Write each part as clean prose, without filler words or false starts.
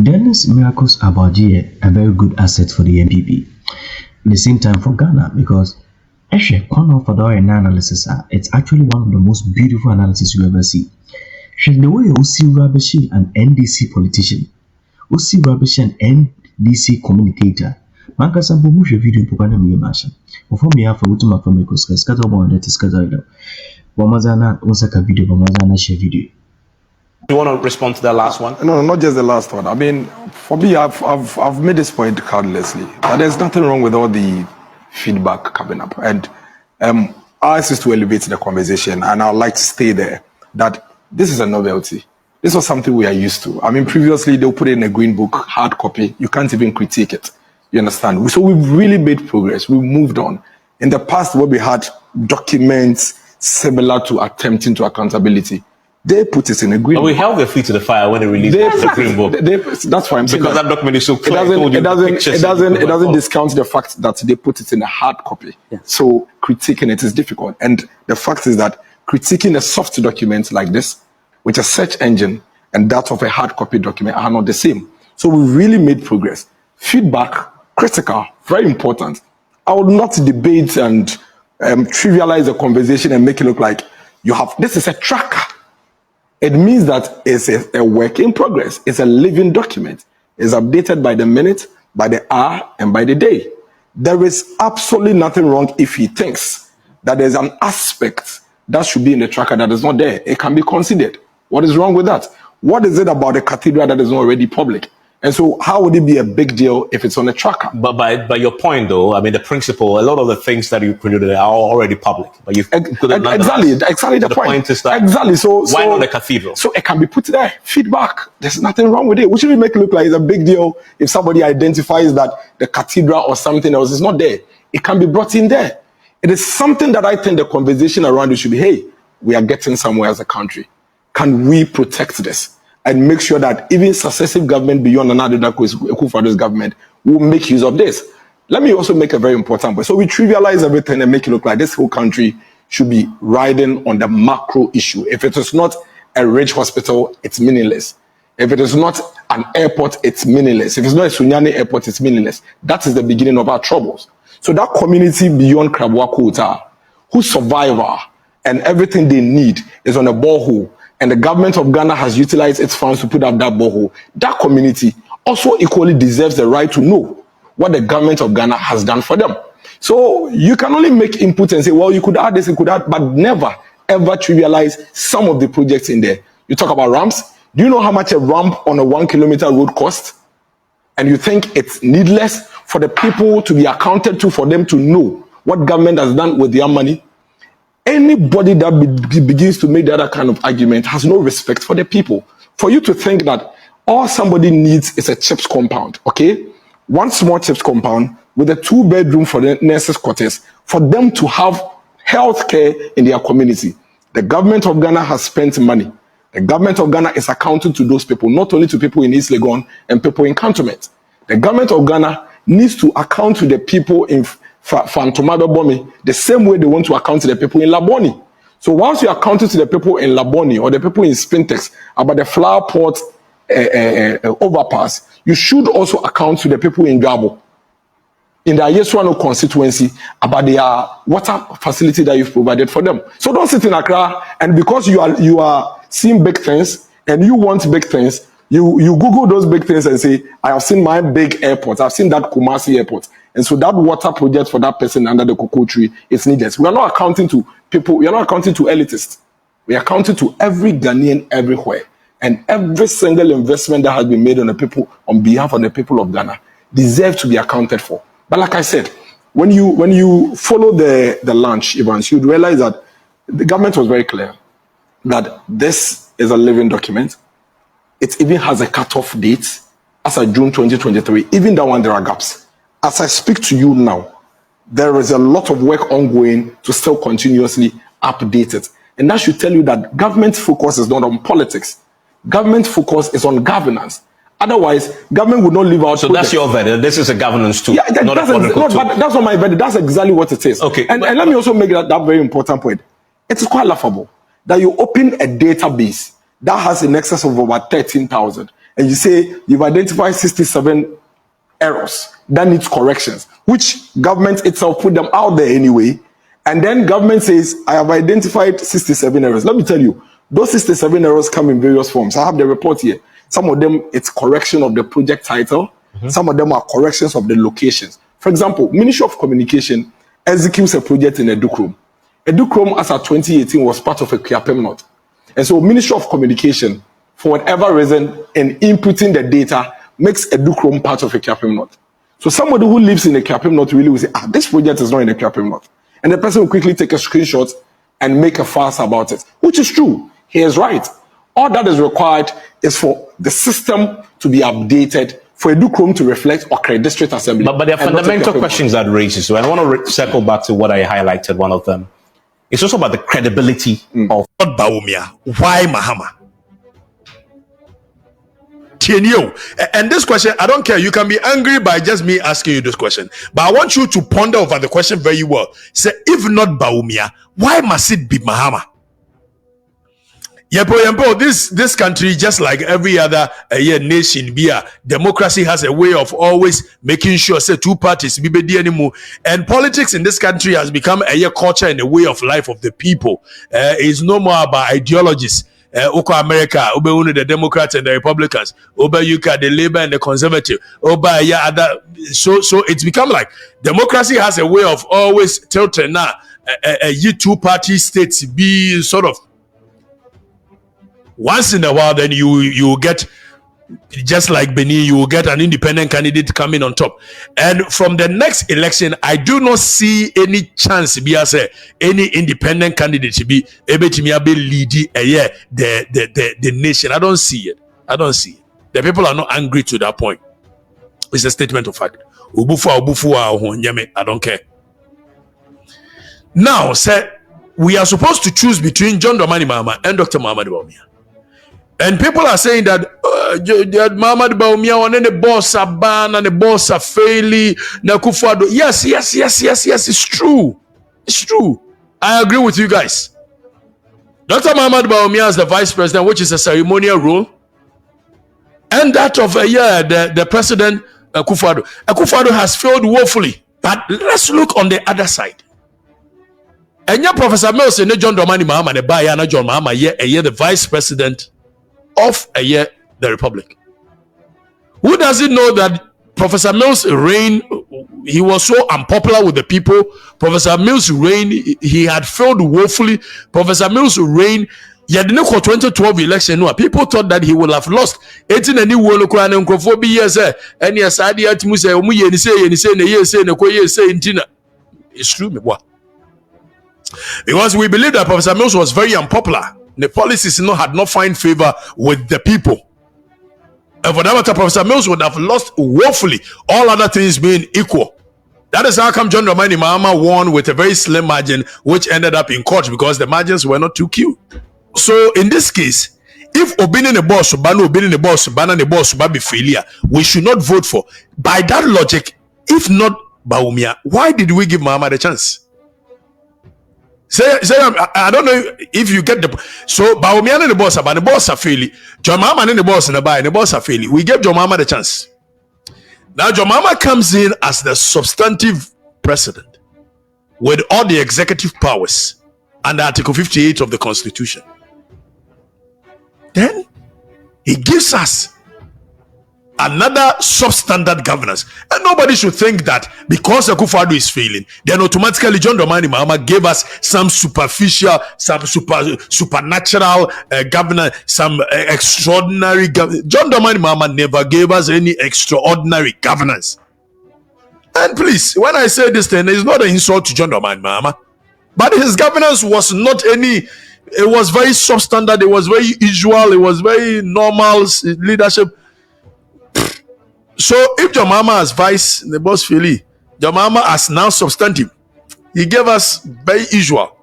Dennis Miracles Abadie, a very good asset for the NPP. At the same time for Ghana, because actually, analysis, it's actually one of the most beautiful analysis you ever see. The way you see Rabishi, an NDC politician, you see Rabishi, an NDC communicator. Mankasa bomushe video mpokana miyemasha. Ufomi yafa utuma kwa mikoska. Skata oba wandeti skata ilo. Wamazana unsaka video, wamazana share video. Do you want to respond to that last one? No, not just the last one. I mean, for me, I've made this point cardlessly. But there's nothing wrong with all the feedback coming up. And ours is to elevate the conversation. And I'd like to stay there that this is a novelty. This was something we are used to. I mean, previously, they'll put it in a green book, hard copy. You can't even critique it. You understand? So we've really made progress. We've moved on. In the past, where we had documents similar to attempting to accountability, they put it in a green book. But we held their feet to the fire when they released the green book. That's why I'm saying because that document is so clear. It doesn't discount the fact that they put it in a hard copy. Yeah. So critiquing it is difficult. And the fact is that critiquing a soft document like this, with a search engine, and that of a hard copy document are not the same. So we really made progress. Feedback, critical, very important. I would not debate and trivialize the conversation and make it look like you have, this is a tracker. It means that it's a work in progress. It's a living document. It's updated by the minute, by the hour, and by the day. There is absolutely nothing wrong if he thinks that there's an aspect that should be in the tracker that is not there. It can be considered. What is wrong with that? What is it about the cathedral that is not already public? And so how would it be a big deal if it's on a tracker? But by your point, though, I mean, the principle, a lot of the things that you included are already public. But you exactly the point is that exactly. So why not the cathedral? So it can be put there. Feedback. There's nothing wrong with it. We shouldn't make it look like it's a big deal if somebody identifies that the cathedral or something else is not there. It can be brought in there. It is something that I think the conversation around it should be, hey, we are getting somewhere as a country. Can we protect this? And make sure that even successive government beyond another Akufo-Addo's government will make use of this. Let me also make a very important point. So we trivialize everything and make it look like this whole country should be riding on the macro issue. If it is not a rich hospital, it's meaningless. If it is not an airport, it's meaningless. If it's not a Sunyani airport, it's meaningless. That is the beginning of our troubles. So that community beyond Krabwa Kota, whose survivor and everything they need is on a borehole, and the government of Ghana has utilized its funds to put up that borehole, that community also equally deserves the right to know what the government of Ghana has done for them. So you can only make input and say, well, you could add this, you could add, but never, ever trivialize some of the projects in there. You talk about ramps. Do you know how much a ramp on a 1 kilometer road costs? And you think it's needless for the people to be accounted to, for them to know what government has done with their money? Anybody that begins to make the other kind of argument has no respect for the people. For you to think that all somebody needs is a CHIPS compound, okay? One small CHIPS compound with a 2-bedroom for the nurses' quarters, for them to have health care in their community. The government of Ghana has spent money. The government of Ghana is accounting to those people, not only to people in East Legon and people in Cantonment. The government of Ghana needs to account to the people in Fantomado Bomi the same way they want to account to the people in Laboni. So once you account to the people in Laboni or the people in Spintex about the flower port overpass, you should also account to the people in Gabo, in the Yesuano constituency, about their water facility that you've provided for them. So don't sit in Accra, and because you are seeing big things and you want big things, you Google those big things and say, I have seen my big airport, I've seen that Kumasi airport. And so that water project for that person under the cocoa tree is needed. We are not accounting to people, we are not accounting to elitists. We are accounting to every Ghanaian everywhere. And every single investment that has been made on the people, on behalf of the people of Ghana, deserves to be accounted for. But like I said, when you follow the launch events, you'd realize that the government was very clear that this is a living document. It even has a cutoff date as of June 2023. Even that one, there are gaps. As I speak to you now, there is a lot of work ongoing to still continuously update it. And that should tell you that government focus is not on politics. Government focus is on governance. Otherwise, government would not leave out. So projects. That's your verdict. This is a governance tool. Yeah, but that's not my verdict. That's exactly what it is. Okay. And let me also make that very important point. It's quite laughable that you open a database that has in excess of about 13,000. and you say you've identified 67 errors that needs corrections, which government itself put them out there anyway, and then government says, I have identified 67 errors. Let me tell you, those 67 errors come in various forms. I have the report here. Some of them, it's correction of the project title. Some of them are corrections of the locations. For example, Ministry of Communication executes a project in Edukrom. Edukrom, as of 2018, was part of a Kiapem North. And so Ministry of Communication, for whatever reason, in inputting the data, makes Edukrom part of a Kiapem North. So somebody who lives in a Kiapem North really will say, this project is not in a Kiapem North. And the person will quickly take a screenshot and make a fuss about it, which is true. He is right. All that is required is for the system to be updated, for Edukrom to reflect Okra District Assembly. But there are fundamental questions that raises. So I want to circle back to what I highlighted, one of them. It's also about the credibility of Bawumia. Why Mahama? And this question, I don't care. You can be angry by just me asking you this question, but I want you to ponder over the question very well. Say, if not Bawumia, why must it be Mahama? This country, just like every other nation, democracy has a way of always making sure say two parties anymore. And politics in this country has become a culture and a way of life of the people. It's no more about ideologies. Oko America, Oba the Democrats and the Republicans, Oba UK, the Labour and the Conservative, Oba other. So it's become like democracy has a way of always tilting now. Two-party states be sort of once in a while, then you get, just like Benin, you will get an independent candidate coming on top. And from the next election, I do not see any chance be as any independent candidate to be able to be leading the nation. I don't see it. The people are not angry to that point. It's a statement of fact. I don't care. Now, sir, we are supposed to choose between John Dramani Mahama and Dr. Mahama Bawumia. And people are saying that Mahama Bawumia and the boss are banned and the boss are failing. Yes, it's true. It's true. I agree with you guys. Dr. Mahama Bawumia is the vice president, which is a ceremonial role. And that of the president, Akufo-Addo. Akufo-Addo has failed woefully. But let's look on the other side. And yeah, Professor Mills and John Dramani Mahama, the Bayana John Mahama, the vice president of the Republic. Who doesn't know that Professor Mills' reign, he was so unpopular with the people. Professor Mills' reign, he had failed woefully. Professor Mills' reign, yeah, the 2012 election, people thought that he would have lost. 18 and years, and yes, I did to say, it's true, because we believe that Professor Mills was very unpopular. The policies had not found favor with the people. And for that matter, Professor Mills would have lost woefully, all other things being equal. That is how come John Dramani Mahama won with a very slim margin, which ended up in court because the margins were not too cute. So in this case, if Obinin the boss, Obinin the boss, Bana the boss, Babi failure, we should not vote for. By that logic, if not Bawumia, why did we give Mahama the chance? Say, I don't know if you get the. So Bawumia and the boss, but the boss are failing. John Mahama and the boss and the boss are failing. We gave John Mahama the chance. Now John Mahama comes in as the substantive president with all the executive powers under Article 58 of the Constitution. Then he gives us another substandard governance, and nobody should think that because Akufo-Addo is failing, then automatically John Dramani Mahama gave us some superficial, some supernatural governance, some extraordinary governance. John Dramani Mahama never gave us any extraordinary governance. And please, when I say this thing, it's not an insult to John Dramani Mahama, but his governance was not any. It was very substandard. It was very usual. It was very normal leadership. So if John Mahama as vice, the boss Philly, John Mahama as now substantive, he gave us very usual.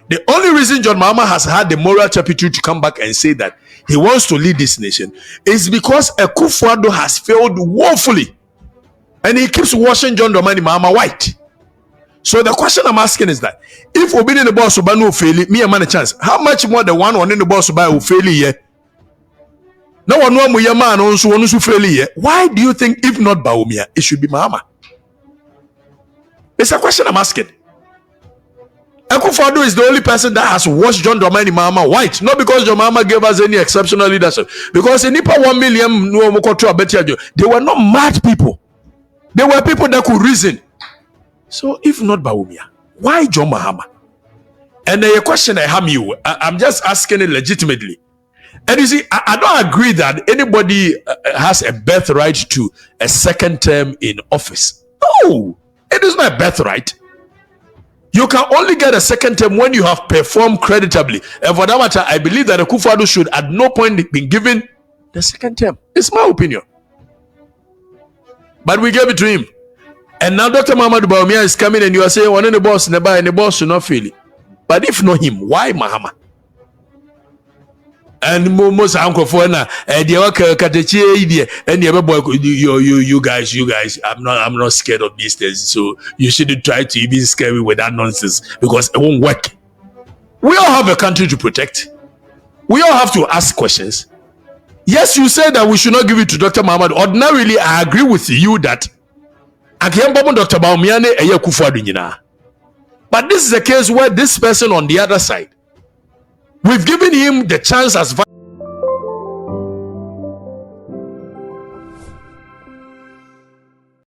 The only reason John Mahama has had the moral turpitude to come back and say that he wants to lead this nation is because Akufo-Addo has failed woefully, and he keeps washing John Dramani Mahama white. So the question I'm asking is that if Obini the boss will fail, me a man a chance. How much more the one in the boss will fail here? Now one more man also one who fairly. Why do you think if not Bawumia, it should be Mahama? It's a question I'm asking. Akufo-Addo is the only person that has watched John Dramani Mahama white, not because John Mahama gave us any exceptional leadership. Because in Nipa 1 million, they were not mad people. They were people that could reason. So if not Bawumia, why John Mahama? And the question I have you, I'm just asking it legitimately. And you see, I don't agree that anybody has a birthright to a second term in office. No, it is not a birthright. You can only get a second term when you have performed creditably. And for that matter, I believe that Akufo-Addo should at no point be given the second term. It's my opinion. But we gave it to him. And now Dr. Muhammadu Bawumia is coming and you are saying, one of the boss never and the boss should not feel it. But if not him, why Mahama? And most uncle for na the you guys, I'm not scared of these things. So you shouldn't try to even scare me with that nonsense because it won't work. We all have a country to protect. We all have to ask questions. Yes, you say that we should not give it to Dr. Muhammad. Ordinarily, I agree with you that Dr. Bawumia Akufo-Addo. But this is a case where this person on the other side, we've given him the chance as